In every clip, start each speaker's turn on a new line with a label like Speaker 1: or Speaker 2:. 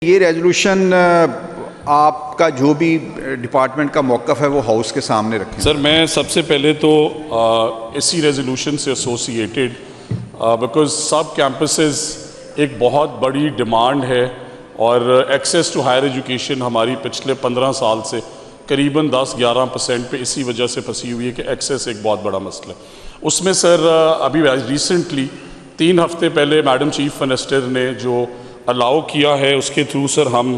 Speaker 1: یہ ریزولوشن آپ کا جو بھی ڈپارٹمنٹ کا موقف ہے وہ ہاؤس کے سامنے رکھیں.
Speaker 2: سر میں سب سے پہلے تو اسی ریزولوشن سے ایسوسیٹیڈ بیکاز سب کیمپسز ایک بہت بڑی ڈیمانڈ ہے اور ایکسیس ٹو ہائر ایجوکیشن ہماری پچھلے 15 سال سے قریباً 10-11% پہ اسی وجہ سے پھنسی ہوئی ہے کہ ایکسیس ایک بہت بڑا مسئلہ ہے. اس میں سر ابھی ریسنٹلی 3 ہفتے پہلے میڈم چیف منسٹر نے جو الاؤ کیا ہے اس کے تھرو سر ہم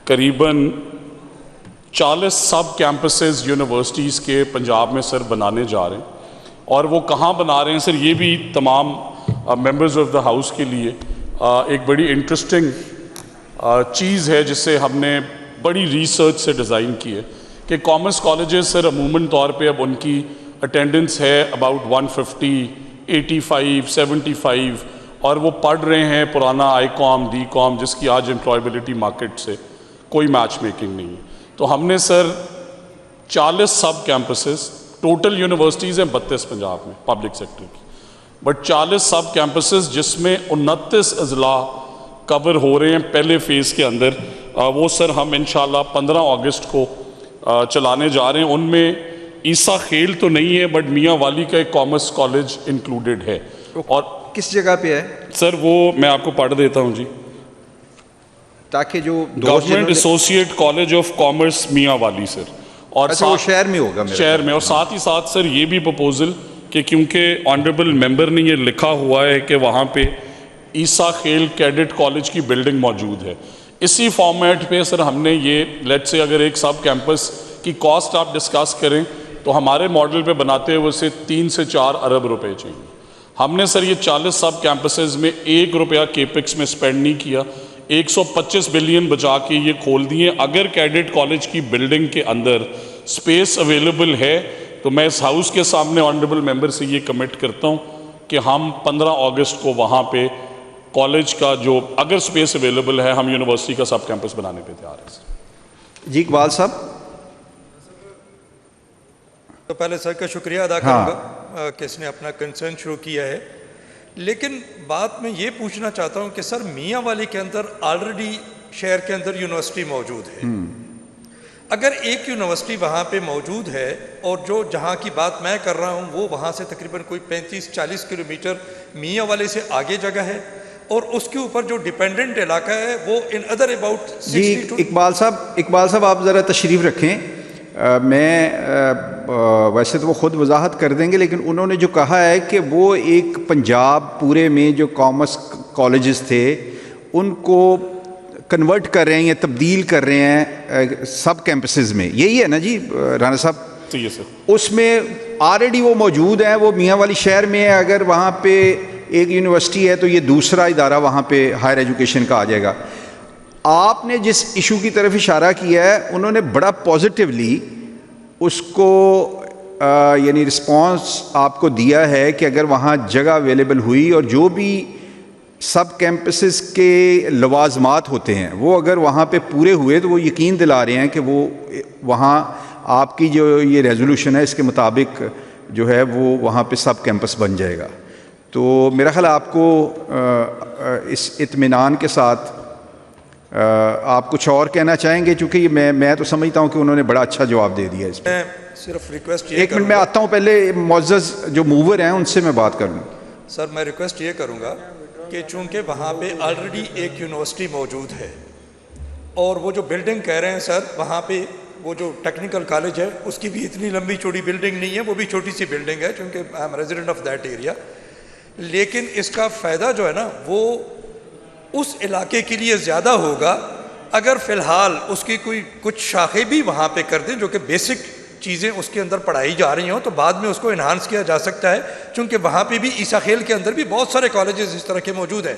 Speaker 2: قریباً 40 سب کیمپسز یونیورسٹیز کے پنجاب میں سر بنانے جا رہے ہیں. اور وہ کہاں بنا رہے ہیں سر، یہ بھی تمام ممبرز آف دا ہاؤس کے لیے ایک بڑی انٹرسٹنگ چیز ہے جسے ہم نے بڑی ریسرچ سے ڈیزائن کی ہے کہ کامرس کالجز سر عموماً طور پہ اب ان کی اٹینڈنس ہے اباؤٹ 150, 85, 75 اور وہ پڑھ رہے ہیں پرانا آئی کام ڈی کام جس کی آج امپلائبلٹی مارکیٹ سے کوئی میچ میکنگ نہیں ہے. تو ہم نے سر 40 سب کیمپسز، ٹوٹل یونیورسٹیز ہیں 32 پنجاب میں پبلک سیکٹر کی، بٹ 40 سب کیمپسز جس میں 29 اضلاع کور ہو رہے ہیں پہلے فیز کے اندر. وہ سر ہم انشاءاللہ 15 اگست کو چلانے جا رہے ہیں. ان میں عیسیٰ خیل تو نہیں ہے بٹ میاں والی کا ایک کامرس کالج انکلوڈڈ ہے. اور
Speaker 1: کس جگہ پہ ہے
Speaker 2: سر وہ میں آپ کو پڑھ دیتا ہوں جی.
Speaker 1: تاکہ جو
Speaker 2: government associate college of commerce میاں والی سر، اور
Speaker 1: وہ شہر میں ہوگا
Speaker 2: شہر میں. اور ساتھ ہی ساتھ سر یہ بھی پروپوزل کہ کیونکہ آنریبل ممبر نے یہ لکھا ہوا ہے کہ وہاں پہ عیسیٰ خیل کیڈٹ کالج کی بلڈنگ موجود ہے، اسی فارمیٹ پہ سر ہم نے یہ لیٹ سے اگر ایک سب کیمپس کی کاسٹ آپ ڈسکس کریں تو ہمارے ماڈل پہ بناتے ہوئے اسے 3 سے 4 ارب روپے چاہیے. ہم نے سر یہ 40 سب کیمپسز میں 1 روپیہ کیپکس میں سپینڈ نہیں کیا، 125 بلین بچا کے یہ کھول دیے. اگر کیڈٹ کالج کی بلڈنگ کے اندر سپیس اویلیبل ہے تو میں اس ہاؤس کے سامنے آنریبل ممبر سے یہ کمٹ کرتا ہوں کہ ہم 15 اگست کو وہاں پہ کالج کا جو اگر سپیس اویلیبل ہے ہم یونیورسٹی کا سب کیمپس بنانے پہ تیار ہیں.
Speaker 1: جی اقبال صاحب.
Speaker 3: تو پہلے سر کا شکریہ ادا کروں گا کہ اس نے اپنا کنسرن شروع کیا ہے، لیکن بات میں یہ پوچھنا چاہتا ہوں کہ سر میاں والی کے اندر آلریڈی شہر کے اندر یونیورسٹی موجود ہے. اگر ایک یونیورسٹی وہاں پہ موجود ہے اور جو جہاں کی بات میں کر رہا ہوں وہ وہاں سے تقریباً کوئی 35-40 کلومیٹر میاں والے سے آگے جگہ ہے اور اس کے اوپر جو ڈیپینڈنٹ علاقہ ہے وہ ان ادر اباؤٹ 60
Speaker 1: جی اقبال صاحب آپ ذرا تشریف رکھیں. میں ویسے تو وہ خود وضاحت کر دیں گے لیکن انہوں نے جو کہا ہے کہ وہ ایک پنجاب پورے میں جو کامرس کالجز تھے ان کو کنورٹ کر رہے ہیں یا تبدیل کر رہے ہیں سب کیمپسز میں. یہی ہے نا جی رانا صاحب؟
Speaker 2: صحیح ہے سر.
Speaker 1: اس میں آلریڈی وہ موجود ہیں، وہ میاں والی شہر میں ہے. اگر وہاں پہ ایک یونیورسٹی ہے تو یہ دوسرا ادارہ وہاں پہ ہائر ایجوکیشن کا آ جائے گا. آپ نے جس ایشو کی طرف اشارہ کیا ہے انہوں نے بڑا پازیٹیولی اس کو یعنی رسپانس آپ کو دیا ہے کہ اگر وہاں جگہ اویلیبل ہوئی اور جو بھی سب کیمپسز کے لوازمات ہوتے ہیں وہ اگر وہاں پہ پورے ہوئے تو وہ یقین دلا رہے ہیں کہ وہ وہاں آپ کی جو یہ ریزولوشن ہے اس کے مطابق جو ہے وہ وہاں پہ سب کیمپس بن جائے گا. تو میرا خیال آپ کو اس اطمینان کے ساتھ آپ کچھ اور کہنا چاہیں گے چونکہ میں تو سمجھتا ہوں کہ انہوں نے بڑا اچھا جواب دے دیا اس پہ.
Speaker 3: میں صرف ریکویسٹ
Speaker 1: ایک منٹ میں آتا ہوں، پہلے معزز جو موور ہیں ان سے میں بات کر لوں.
Speaker 3: سر میں ریکویسٹ یہ کروں گا کہ چونکہ وہاں پہ آلریڈی ایک یونیورسٹی موجود ہے اور وہ جو بلڈنگ کہہ رہے ہیں سر وہاں پہ وہ جو ٹیکنیکل کالج ہے اس کی بھی اتنی لمبی چوڑی بلڈنگ نہیں ہے، وہ بھی چھوٹی سی بلڈنگ ہے چونکہ I am resident of that area. لیکن اس کا فائدہ جو ہے نا وہ اس علاقے کے لیے زیادہ ہوگا اگر فی الحال اس کی کوئی کچھ شاخیں بھی وہاں پہ کر دیں جو کہ بیسک چیزیں اس کے اندر پڑھائی جا رہی ہوں تو بعد میں اس کو انہانس کیا جا سکتا ہے چونکہ وہاں پہ بھی عیسیٰ خیل کے اندر بھی بہت سارے کالجز اس طرح کے موجود ہیں.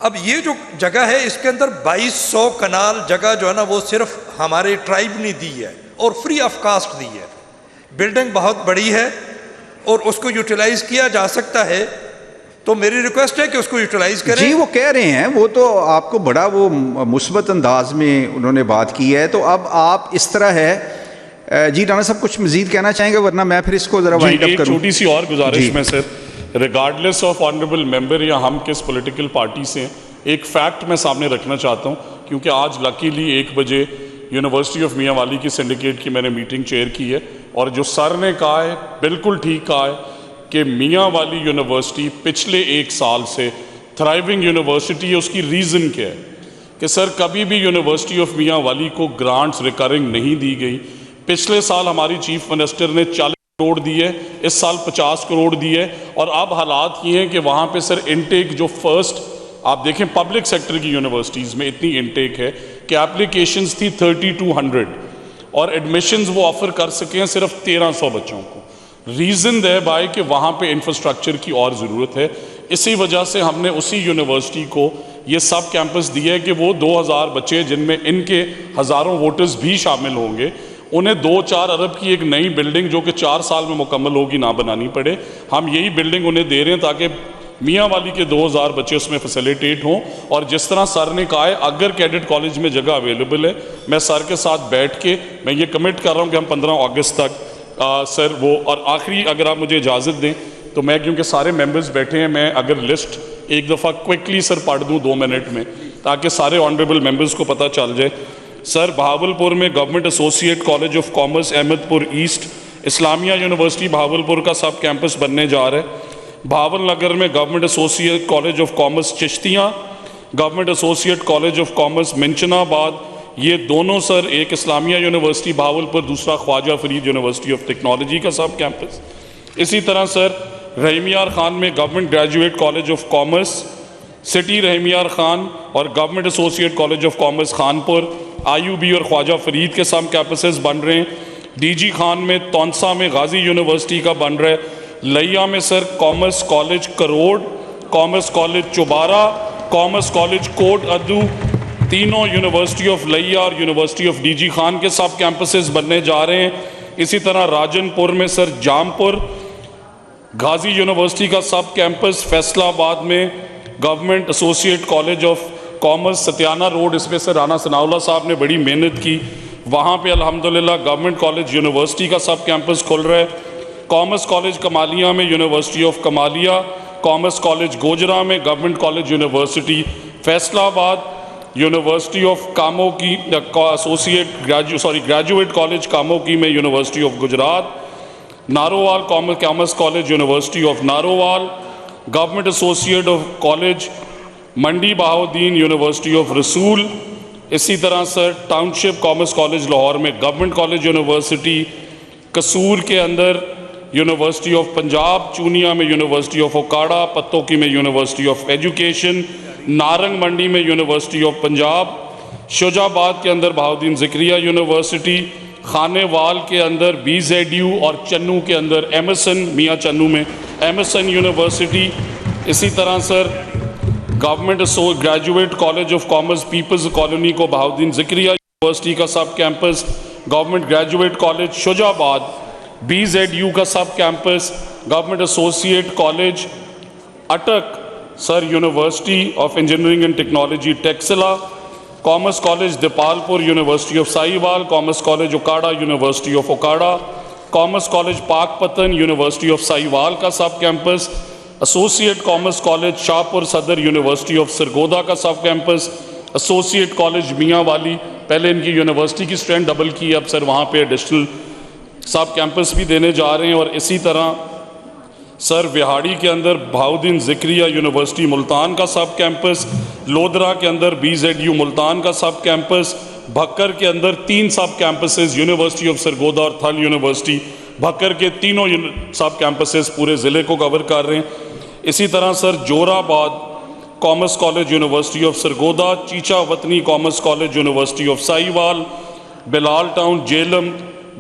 Speaker 3: اب یہ جو جگہ ہے اس کے اندر 2200 کنال جگہ جو ہے نا وہ صرف ہمارے ٹرائب نے دی ہے اور فری آف کاسٹ دی ہے. بلڈنگ بہت بڑی ہے اور اس کو یوٹیلائز کیا جا سکتا ہے، تو میری ریکویسٹ ہے کہ اس کو یوٹیلائز کریں.
Speaker 1: جی وہ کہہ رہے ہیں، وہ تو آپ کو بڑا وہ مثبت انداز میں انہوں نے بات کی ہے. تو اب آپ اس طرح ہے جی رانا صاحب کچھ مزید کہنا چاہیں گے ورنہ میں پھر اس کو ذرا وائنڈ اپ کروں.
Speaker 2: چھوٹی سی اور گزارش میں سر، ریگارڈلیس آف آنریبل ممبر یا ہم کس پولیٹیکل پارٹی سے ایک فیکٹ میں سامنے رکھنا چاہتا ہوں کیونکہ آج لکیلی 1 بجے یونیورسٹی آف میاں والی کی سنڈیکیٹ کی میں نے میٹنگ چیئر کی ہے، اور جو سر نے کہا ہے بالکل ٹھیک کہا ہے کہ میاں والی یونیورسٹی پچھلے 1 سال سے تھرائیونگ یونیورسٹی ہے۔ اس کی ریزن کیا ہے کہ سر کبھی بھی یونیورسٹی آف میاں والی کو گرانٹس ریکرنگ نہیں دی گئی۔ پچھلے سال ہماری چیف منسٹر نے 40 کروڑ دیے، اس سال 50 کروڑ دیے، اور اب حالات یہ ہیں کہ وہاں پہ سر انٹیک جو فرسٹ آپ دیکھیں پبلک سیکٹر کی یونیورسٹیز میں اتنی انٹیک ہے کہ اپلیکیشنز تھی 3200 اور ایڈمیشنز وہ آفر کر سکے ہیں صرف 1300 بچوں کو۔ ریزن دے بھائی کہ وہاں پہ انفراسٹرکچر کی اور ضرورت ہے۔ اسی وجہ سے ہم نے اسی یونیورسٹی کو یہ سب کیمپس دیا ہے کہ وہ 2000 بچے جن میں ان کے ہزاروں ووٹرز بھی شامل ہوں گے، انہیں 2-4 ارب کی ایک نئی بلڈنگ جو کہ 4 سال میں مکمل ہوگی نہ بنانی پڑے۔ ہم یہی بلڈنگ انہیں دے رہے ہیں تاکہ میاں والی کے 2000 بچے اس میں فیسیلیٹیٹ ہوں، اور جس طرح سر نے کہا ہے اگر کیڈٹ کالج میں جگہ اویلیبل ہے، میں سر کے ساتھ بیٹھ کے میں یہ کمٹ کر رہا ہوں کہ ہم 15 اگست تک سر وہ، اور آخری اگر آپ مجھے اجازت دیں تو میں کیونکہ سارے ممبرز بیٹھے ہیں، میں اگر لسٹ ایک دفعہ کوئکلی سر پڑھ دوں 2 منٹ میں تاکہ سارے آنریبل ممبرز کو پتہ چل جائے۔ سر بہاولپور میں government associate college of commerce Ahmadpur East, Islamia university Bahawalpur کا سب کیمپس بننے جا رہا ہے۔ بہاول نگر میں government associate college of commerce Chishtian, government associate college of commerce Minchinabad, یہ دونوں سر ایک اسلامیہ یونیورسٹی بہاولپور، دوسرا Khwaja Farid university of technology کا سب کیمپس۔ اسی طرح سر رحیمیار خان میں government graduate college of commerce city Rahim Yar Khan اور government associate college of commerce Khanpur, IUB اور خواجہ فرید کے سب کیمپسز بن رہے ہیں۔ DG خان میں تونسا میں غازی یونیورسٹی کا بن رہا ہے۔ لیا میں sir commerce college Karor, commerce college Chobara, commerce college Kot Addu, تینوں یونیورسٹی آف لیا اور یونیورسٹی آف DG خان کے سب کیمپسز بننے جا رہے ہیں۔ اسی طرح راجن پور میں سر جامپور غازی یونیورسٹی کا سب کیمپس، فیصلہ آباد میں government associate college of commerce Satiana road, اس میں سر رانا ثناء اللہ صاحب نے بڑی محنت کی، وہاں پہ الحمدللہ گورنمنٹ کالج یونیورسٹی کا سب کیمپس کھل رہا ہے۔ کامرس کالج کمالیہ میں university of Kamalia, commerce college Gojra میں گورنمنٹ کالج یونیورسٹی، فیصلہ آباد یونیورسٹی آف کامو کی گریجویٹ کالج کامو کی میں university of Gujarat, Narowal commerce college university of Narowal, government associate of college منڈی بہاؤدین یونیورسٹی آف رسول۔ اسی طرح سر ٹاؤن شپ کامرس کالج لاہور میں گورنمنٹ کالج یونیورسٹی، قصور کے اندر یونیورسٹی آف پنجاب، چونیا میں یونیورسٹی آف اوکاڑا، پتوکی میں یونیورسٹی آف ایجوکیشن، نارنگ منڈی میں یونیورسٹی آف پنجاب، شجاع آباد کے اندر بہاؤدین ذکریہ یونیورسٹی، خانے وال کے اندر BZU اور چنو کے اندر ایمرسن، میاں چنو میں ایمرسن یونیورسٹی۔ اسی طرح sir government graduate college of commerce people's colony کو بہاؤدین ذکریہ یونیورسٹی کا sub campus, government graduate college Shujabad BZU کا sub campus, government associate college Attock sir university of engineering and technology Taxila, commerce college Depalpur university of Sahiwal, commerce college Okara university of Okara, commerce college Pakpattan university of Sahiwal کا sub campus, associate commerce college Shahpur Saddar university of Sargodha کا sub campus, associate college میاں والی، پہلے ان کی university کی strength double کی، اب سر وہاں پہ ایڈیشنل سب کیمپس بھی دینے جا رہے ہیں۔ اور اسی طرح سر وہاڑی کے اندر بہاؤدین ذکریہ یونیورسٹی ملتان کا سب کیمپس، لودھرا کے اندر BZU ملتان کا سب کیمپس، بھکر کے اندر 3 سب کیمپسز یونیورسٹی آف سرگودا اور تھل یونیورسٹی، بھکر کے تینوں سب کیمپسز پورے ضلع کو کور کر رہے ہیں۔ اسی طرح sir Jauharabad commerce college university of Sargodha, Chichawatni commerce college university of Sahiwal, Bilal town Jhelum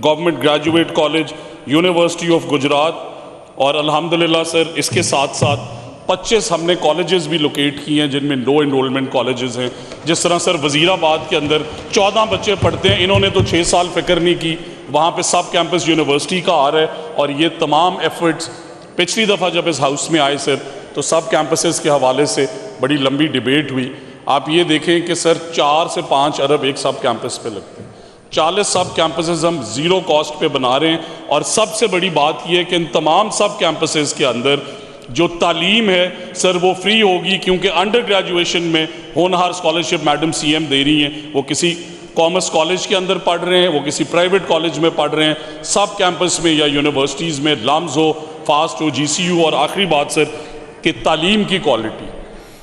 Speaker 2: government graduate college university of Gujrat, اور الحمدللہ سر اس کے ساتھ ساتھ 25 ہم نے کالجز بھی لوکیٹ کی ہیں جن میں لو انرولمنٹ کالجز ہیں۔ جس طرح سر وزیر آباد کے اندر 14 بچے پڑھتے ہیں، انہوں نے تو 6 سال فکر نہیں کی، وہاں پہ سب کیمپس یونیورسٹی کا آ رہا ہے۔ اور یہ تمام ایفرٹس پچھلی دفعہ جب اس ہاؤس میں آئے سر تو سب کیمپسز کے حوالے سے بڑی لمبی ڈیبیٹ ہوئی۔ آپ یہ دیکھیں کہ سر 4 سے 5 ارب ایک سب کیمپس پہ لگتے ہیں، 40 سب کیمپسز ہم 0 کاسٹ پہ بنا رہے ہیں۔ اور سب سے بڑی بات یہ ہے کہ ان تمام سب کیمپسز کے اندر جو تعلیم ہے سر وہ فری ہوگی، کیونکہ انڈر گریجویشن میں ہونہار اسکالرشپ میڈم سی ایم دے رہی ہیں، وہ کسی کامرس کالج کے اندر پڑھ رہے ہیں، وہ کسی پرائیویٹ کالج میں پڑھ رہے ہیں، سب کیمپس میں یا یونیورسٹیز میں لمز ہو، فاسٹ ہو، جی سی یو. اور آخری بات سر کہ تعلیم کی کوالٹی،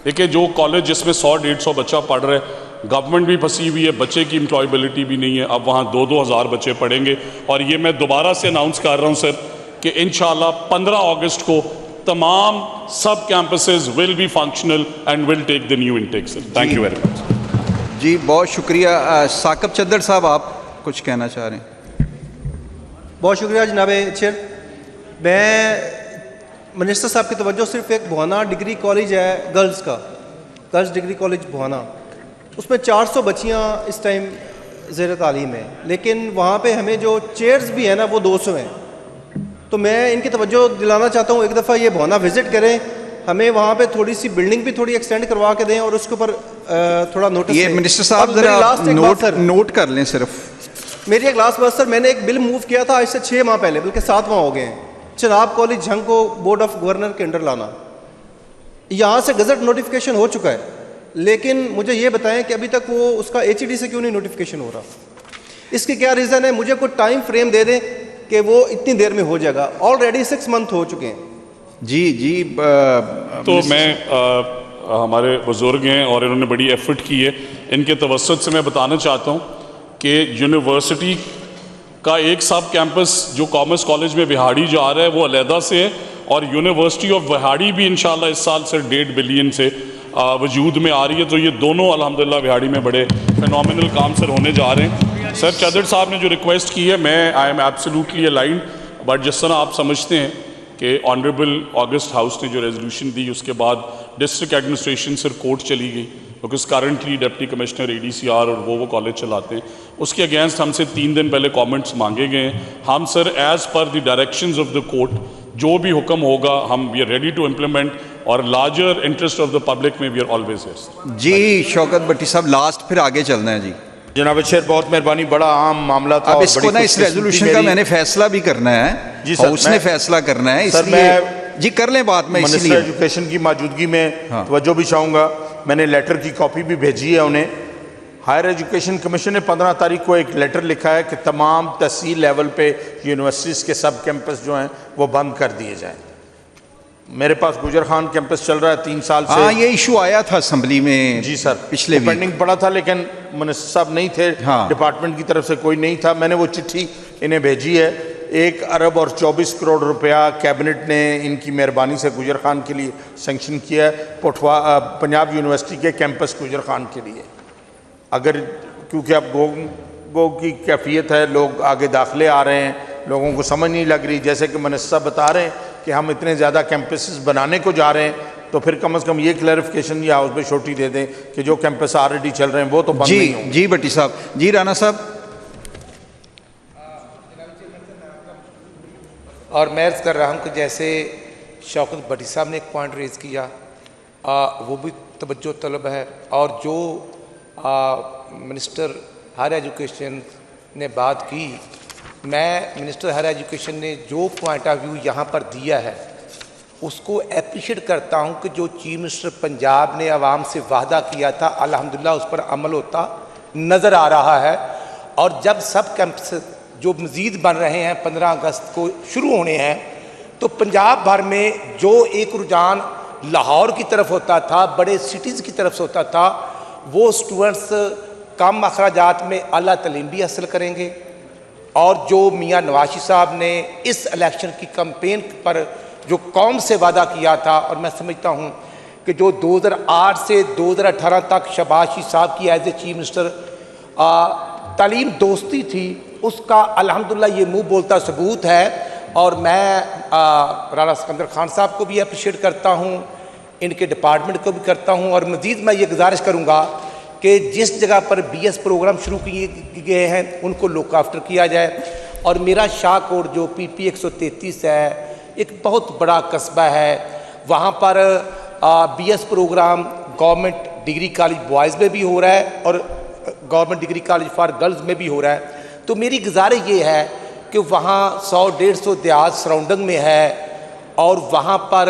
Speaker 2: دیکھیں جو کالج جس میں 100-150 بچہ پڑھ رہے ہیں، گورنمنٹ بھی پھنسی ہوئی ہے، بچے کی امپلائیبلٹی بھی نہیں ہے، اب وہاں 2-2 ہزار بچے پڑھیں گے. اور یہ میں دوبارہ سے اناؤنس کر رہا ہوں سر کہ انشاءاللہ 15 اگست کو تمام sub campuses will be functional and will take the new intake sir. Thank you very much.
Speaker 1: جی بہت شکریہ. ثاقب چدر صاحب آپ کچھ کہنا چاہ رہے ہیں؟
Speaker 4: بہت شکریہ جناب چیئر. میں منسٹر صاحب کی توجہ صرف ایک بھوانا ڈگری کالج ہے گرلز کا، گرلز ڈگری کالج بھوانا، اس میں 400 بچیاں اس ٹائم زیر تعلیم ہیں، لیکن وہاں پہ ہمیں جو چیئرز بھی ہیں نا وہ 200 ہیں. تو میں ان کی توجہ دلانا چاہتا ہوں ایک دفعہ یہ بھوانا وزٹ کریں، ہمیں وہاں پہ تھوڑی سی بلڈنگ بھی تھوڑی ایکسٹینڈ کروا کے دیں اور اس کے اوپر تھوڑا نوٹس.
Speaker 1: یہ منسٹر صاحب ذرا نوٹ کر لیں صرف.
Speaker 4: میری ایک لاسٹ بات سر، میں نے ایک بل موو کیا تھا آج سے 6 ماہ پہلے، بلکہ 7 ماہ ہو گئے ہیں، چناب کالج جھنگ کو بورڈ آف گورنر کے انڈر لانا. یہاں سے گزٹ نوٹیفیکیشن ہو چکا ہے، لیکن مجھے یہ بتائیں کہ ابھی تک وہ اس کا ایچ ای ڈی سے کیوں نہیں نوٹیفیکیشن ہو رہا؟ اس کی کیا ریزن ہے؟ مجھے کوئی ٹائم فریم دے دیں کہ وہ اتنی دیر میں ہو جائے گا. آلریڈی 6 منتھ ہو چکے ہیں.
Speaker 1: جی
Speaker 2: تو میں ہمارے بزرگ ہیں اور انہوں نے بڑی ایفرٹ کی ہے، ان کے توسط سے میں بتانا چاہتا ہوں کہ یونیورسٹی کا ایک سب کیمپس جو کامرس کالج میں وہاڑی جا رہا ہے وہ علیحدہ سے ہے، اور یونیورسٹی آف وہاڑی بھی انشاءاللہ اس سال سے 1.5 بلین سے وجود میں آ رہی ہے. تو یہ دونوں الحمدللہ وہاڑی میں بڑے فینومینل کام سر ہونے جا رہے ہیں. سر چدر صاحب نے جو ریکویسٹ کی ہے میں I am absolutely aligned, but جس طرح آپ سمجھتے ہیں کہ آنریبل اگست ہاؤس نے جو ریزولوشن دی اس کے بعد ڈسٹرکٹ ایڈمنسٹریشن سر کورٹ چلی گئی، because currently deputy commissioner ADCR اور وہ کالج چلاتے ہیں، اس کے اگینسٹ ہم سے 3 دن پہلے کامنٹس مانگے گئے ہیں. ہم sir as per the directions of the court جو بھی حکم ہوگا ہم we are ready to implement, اور larger interest of the public میں وی آر آلویز ہیئر.
Speaker 1: جی شوکت بھٹی صاحب لاسٹ، پھر آگے چلنا ہے. جی
Speaker 5: جناب چیئر بہت مہربانی، بڑا عام معاملہ تھا.
Speaker 1: اب اس کو نا اس ریزولوشن کا میں نے فیصلہ بھی کرنا ہے، ہاؤس نے فیصلہ کرنا ہے، اس لیے جی کر لیں بات. میں اس لیے
Speaker 5: منسٹر ایجوکیشن کی موجودگی میں توجہ بھی چاہوں گا. میں نے لیٹر کی کاپی بھی بھیجی ہے انہیں. ہائر ایجوکیشن کمیشن نے 15 تاریخ کو ایک لیٹر لکھا ہے کہ تمام تحصیل لیول پہ یونیورسٹیز کے سب کیمپس جو ہیں وہ بند کر دیے جائیں. میرے پاس گجر خان کیمپس چل رہا ہے 3 سال سے.
Speaker 1: ہاں یہ ایشو آیا تھا اسمبلی میں.
Speaker 5: جی سر
Speaker 1: پچھلے
Speaker 5: پینڈنگ پڑا تھا، لیکن منسٹر صاحب نہیں تھے، ڈپارٹمنٹ کی طرف سے کوئی نہیں تھا. میں نے وہ چٹھی انہیں بھیجی ہے. 1 ارب اور 24 کروڑ روپیہ کیبنٹ نے ان کی مہربانی سے گجر خان کے لیے سینکشن کیا ہے، پنجاب یونیورسٹی کے کیمپس گجر خان کے لیے. اگر کیونکہ اب گو کی کیفیت ہے، لوگ آگے داخلے آ رہے ہیں، لوگوں کو سمجھ نہیں لگ رہی، جیسے کہ منسٹر صاحب بتا رہے ہیں کہ ہم اتنے زیادہ کیمپسز بنانے کو جا رہے ہیں، تو پھر کم از کم یہ کلیریفیکیشن یا ہاؤس میں چھوٹی دے دیں کہ جو کیمپس آلریڈی چل رہے ہیں وہ تو بند نہیں ہوں.
Speaker 1: جی بھٹی صاحب. جی رانا صاحب.
Speaker 6: اور میں عرض کر رہا ہوں کہ جیسے شوکت بھٹی صاحب نے ایک پوائنٹ ریز کیا وہ بھی توجہ طلب ہے، اور جو منسٹر ہائر ایجوکیشن نے بات کی، میں منسٹر ہائر ایجوکیشن نے جو پوائنٹ آف ویو یہاں پر دیا ہے اس کو اپریشیٹ کرتا ہوں کہ جو چیف منسٹر پنجاب نے عوام سے وعدہ کیا تھا الحمدللہ اس پر عمل ہوتا نظر آ رہا ہے. اور جب سب کیمپس جو مزید بن رہے ہیں 15 اگست کو شروع ہونے ہیں، تو پنجاب بھر میں جو ایک رجحان لاہور کی طرف ہوتا تھا، بڑے سٹیز کی طرف سے ہوتا تھا، وہ سٹوڈنٹس کم اخراجات میں اعلیٰ تعلیم بھی حاصل کریں گے. اور جو میاں نواز صاحب نے اس الیکشن کی کمپین پر جو قوم سے وعدہ کیا تھا، اور میں سمجھتا ہوں کہ جو 2008 سے 2018 تک شہباز شریف صاحب کی ایز اے چیف منسٹر تعلیم دوستی تھی، اس کا الحمدللہ یہ منہ بولتا ثبوت ہے. اور میں رانا سکندر خان صاحب کو بھی اپریشیٹ کرتا ہوں، ان کے ڈپارٹمنٹ کو بھی کرتا ہوں، اور مزید میں یہ گزارش کروں گا کہ جس جگہ پر BS پروگرام شروع کیے گئے ہیں ان کو لک آفٹر کیا جائے. اور میرا شاہ کوٹ جو PP 133 ہے ایک بہت بڑا قصبہ ہے، وہاں پر BS programme government degree college boys میں بھی ہو رہا ہے اور government degree college for girls میں بھی ہو رہا ہے. تو میری گزارش یہ ہے کہ وہاں 100-150 دیہات سراؤنڈنگ میں ہے، اور وہاں پر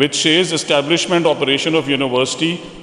Speaker 2: which says establishment operation of university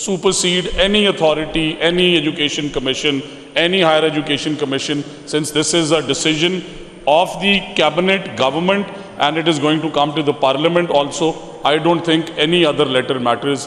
Speaker 2: supersede any authority, any education commission, any higher education commission, since this is a decision of the cabinet government and it is going to come to the parliament also. I don't think any other letter matters।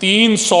Speaker 2: 300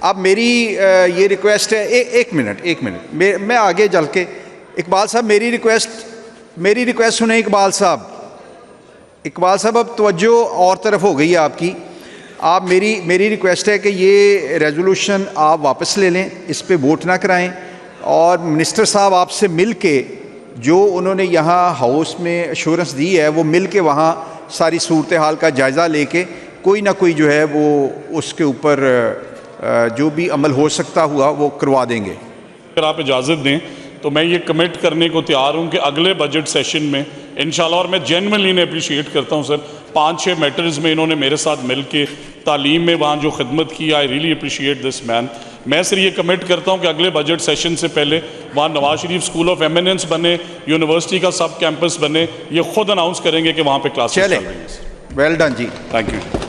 Speaker 1: اب میری یہ request ہے، ایک minute میں آگے چل کے، اقبال صاحب میری ریکویسٹ سنیں. اقبال صاحب اب توجہ اور طرف ہو گئی ہے آپ کی. آپ میری ریکویسٹ ہے کہ یہ ریزولوشن آپ واپس لے لیں، اس پہ ووٹ نہ کرائیں، اور منسٹر صاحب آپ سے مل کے جو انہوں نے یہاں ہاؤس میں ایشورنس دی ہے وہ مل کے وہاں ساری صورتحال کا جائزہ لے کے کوئی نہ کوئی جو ہے وہ اس کے اوپر جو بھی عمل ہو سکتا ہوا وہ کروا دیں گے.
Speaker 2: اگر آپ اجازت دیں تو میں یہ کمٹ کرنے کو تیار ہوں کہ اگلے بجٹ سیشن میں انشاءاللہ، اور میں جینوئنلی انہیں اپریشیٹ کرتا ہوں سر، 5-6 میٹرز میں انہوں نے میرے ساتھ مل کے تعلیم میں وہاں جو خدمت کی، آئی ریلی اپریشیٹ دس مین. میں سر یہ کمٹ کرتا ہوں کہ اگلے بجٹ سیشن سے پہلے وہاں Nawaz Sharif school of eminence بنے، یونیورسٹی کا سب کیمپس بنے، یہ خود اناؤنس کریں گے کہ وہاں پہ کلاسز چل رہی ہیں.
Speaker 1: ویل ڈن جی،
Speaker 2: تھینک یو.